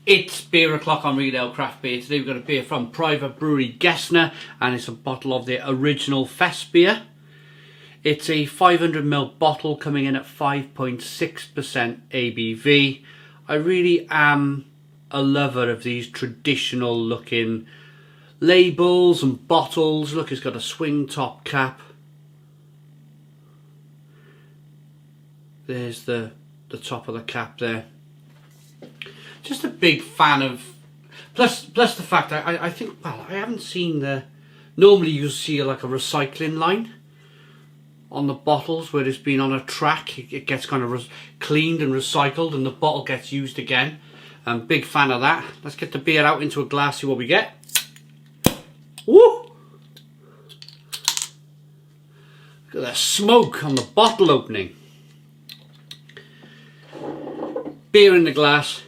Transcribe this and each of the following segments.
It's beer o'clock on Real Ale Craft Beer. Today we've got a beer from Privatbrauerei Gessner, and it's a bottle of their original Festbier. It's a 500ml bottle coming in at 5.6% ABV. I really am a lover of these traditional looking labels and bottles. Look, it's got a swing top cap. There's the top of the cap there. Just a big fan of, plus the fact I think, well, I haven't seen normally you see like a recycling line on the bottles where it's been on a track. It gets kind of cleaned and recycled and the bottle gets used again. I'm big fan of that. Let's get the beer out into a glass, see what we get. Woo! Look at the smoke on the bottle opening. Beer in the glass.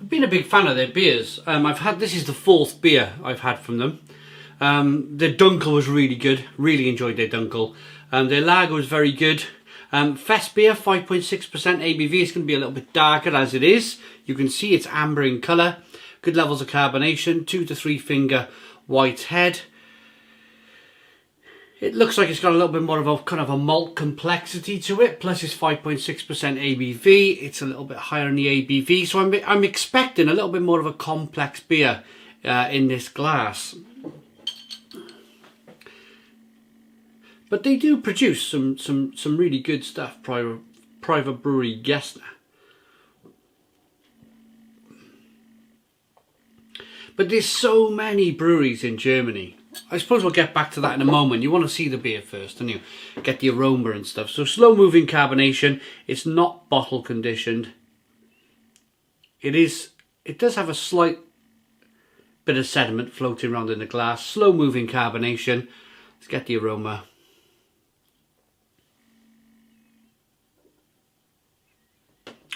I've been a big fan of their beers. This is the 4th beer I've had from them. Their Dunkel was really good. Really enjoyed their Dunkel. Their lager was very good. Festbier, 5.6% ABV. It's going to be a little bit darker as it is. You can see it's amber in colour. Good levels of carbonation. 2 to 3 finger white head. It looks like it's got a little bit more of a kind of a malt complexity to it. Plus it's 5.6% ABV. It's a little bit higher in the ABV. So I'm expecting a little bit more of a complex beer in this glass. But they do produce some really good stuff. Privatbrauerei Gessner. But there's so many breweries in Germany. I suppose we'll get back to that in a moment. You want to see the beer first, don't you? Get the aroma and stuff. So slow moving carbonation. It's not bottle conditioned. It does have a slight bit of sediment floating around in the glass. Slow moving carbonation. Let's get the aroma.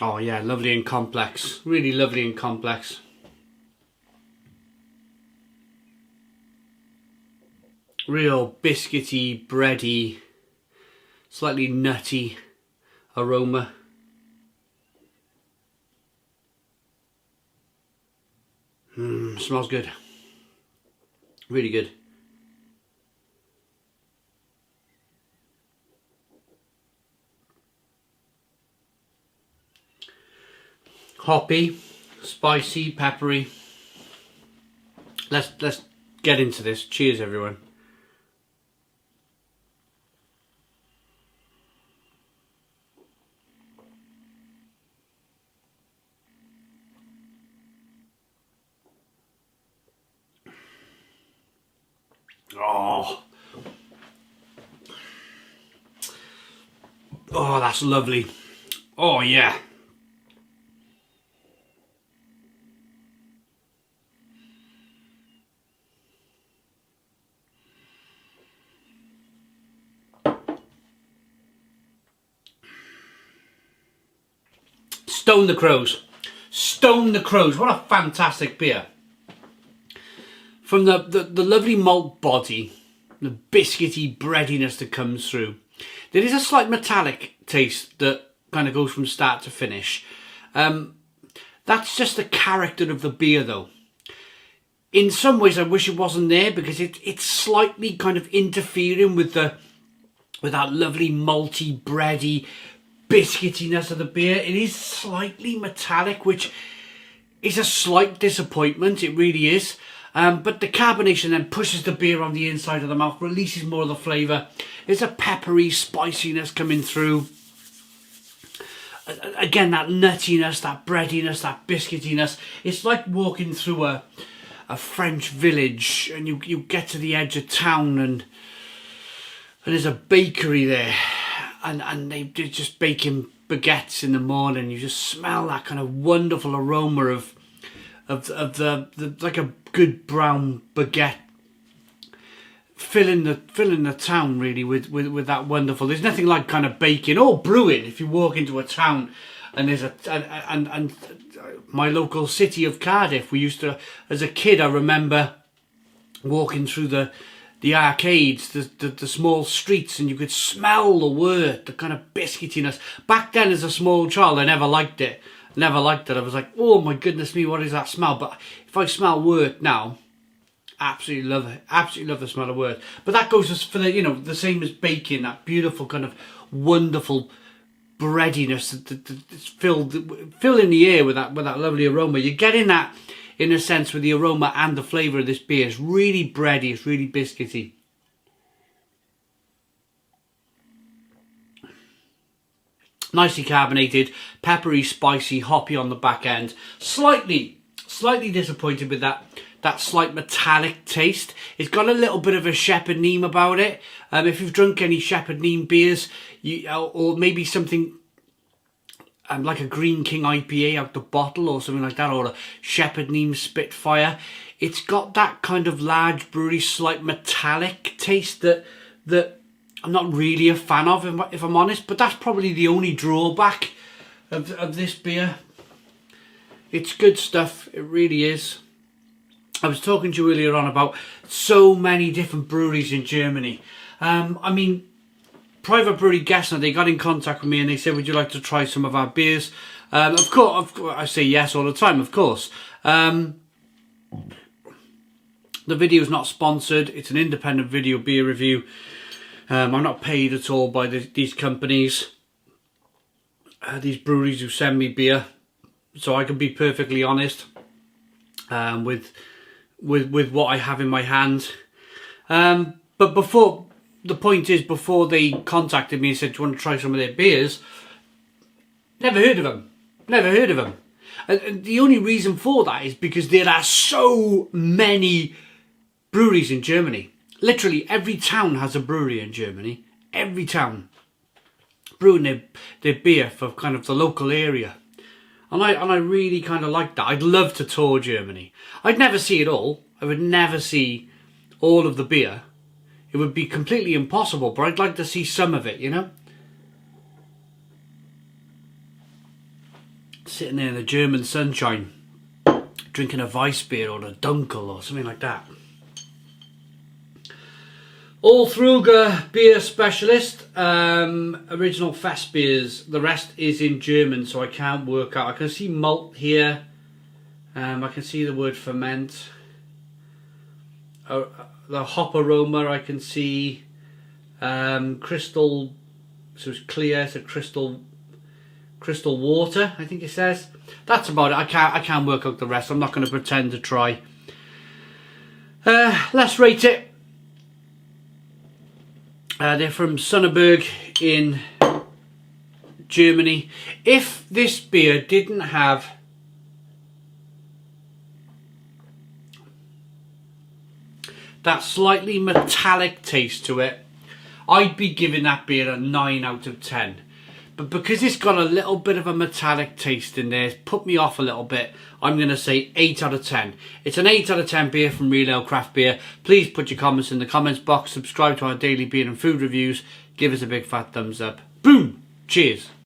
Oh yeah, lovely and complex. Really lovely and complex. Real biscuity, bready, slightly nutty aroma. Smells good. Really good. Hoppy, spicy, peppery. Let's get into this. Cheers, everyone. Oh, that's lovely. Oh yeah. Stone the Crows. Stone the Crows. What a fantastic beer. From the lovely malt body, the biscuity breadiness that comes through. There is a slight metallic taste that kind of goes from start to finish. That's just the character of the beer though. In some ways I wish it wasn't there because it's slightly kind of interfering with that lovely malty, bready biscuitiness of the beer. It is slightly metallic, which is a slight disappointment. It really is. But the carbonation then pushes the beer on the inside of the mouth, releases more of the flavour. There's a peppery spiciness coming through. Again, that nuttiness, that breadiness, that biscuitiness. It's like walking through a French village and you get to the edge of town and there's a bakery there and they're just baking baguettes in the morning. You just smell that kind of wonderful aroma of the like a good brown baguette filling the town really with that wonderful. There's nothing like kind of baking or brewing. If you walk into a town and there's and my local city of Cardiff, we used to, as a kid, I remember walking through the arcades, the small streets, and you could smell the wort, the kind of biscuitiness. Back then, as a small child, I never liked it. Never liked it. I was like, oh my goodness me, what is that smell? But if I smell wort now, absolutely love it. Absolutely love the smell of wort. But that goes for the, you know, the same as baking, that beautiful kind of wonderful breadiness that's filling the air with that lovely aroma. You're getting that, in a sense, with the aroma and the flavour of this beer. It's really bready, it's really biscuity. Nicely carbonated, peppery, spicy, hoppy on the back end. Slightly disappointed with that slight metallic taste. It's got a little bit of a Shepherd Neame about it. If you've drunk any Shepherd Neame beers, or maybe something like a Green King IPA out the bottle or something like that, or a Shepherd Neame Spitfire, it's got that kind of large brewery, slight metallic taste that I'm not really a fan of, if I'm honest. But that's probably the only drawback of this beer. It's good stuff, it really is. I was talking to you earlier on about so many different breweries in Germany. I mean, Privatbrauerei Gessner, they got in contact with me and they said, would you like to try some of our beers? Of course, I say yes all the time, of course. The video is not sponsored. It's an independent video beer review. I'm not paid at all by these companies, these breweries who send me beer. So I can be perfectly honest with what I have in my hand. But before they contacted me and said, do you want to try some of their beers? Never heard of them. Never heard of them. And the only reason for that is because there are so many breweries in Germany. Literally every town has a brewery in Germany. Every town. Brewing their beer for kind of the local area. And I really kind of like that. I'd love to tour Germany. I'd never see it all. I would never see all of the beer. It would be completely impossible, but I'd like to see some of it, you know? Sitting there in the German sunshine, drinking a Weissbier or a Dunkel or something like that. Alltruger beer specialist, original Festbiers. The rest is in German, so I can't work out. I can see malt here. I can see the word ferment. The hop aroma I can see. Crystal, so it's clear. It's a crystal water, I think it says. That's about it. I can't work out the rest. I'm not going to pretend to try. Let's rate it. They're from Sonneberg in Germany. If this beer didn't have that slightly metallic taste to it, I'd be giving that beer a 9 out of 10. But because it's got a little bit of a metallic taste in there, it's put me off a little bit. I'm going to say 8 out of 10. It's an 8 out of 10 beer from Real Ale Craft Beer. Please put your comments in the comments box. Subscribe to our daily beer and food reviews. Give us a big fat thumbs up. Boom! Cheers!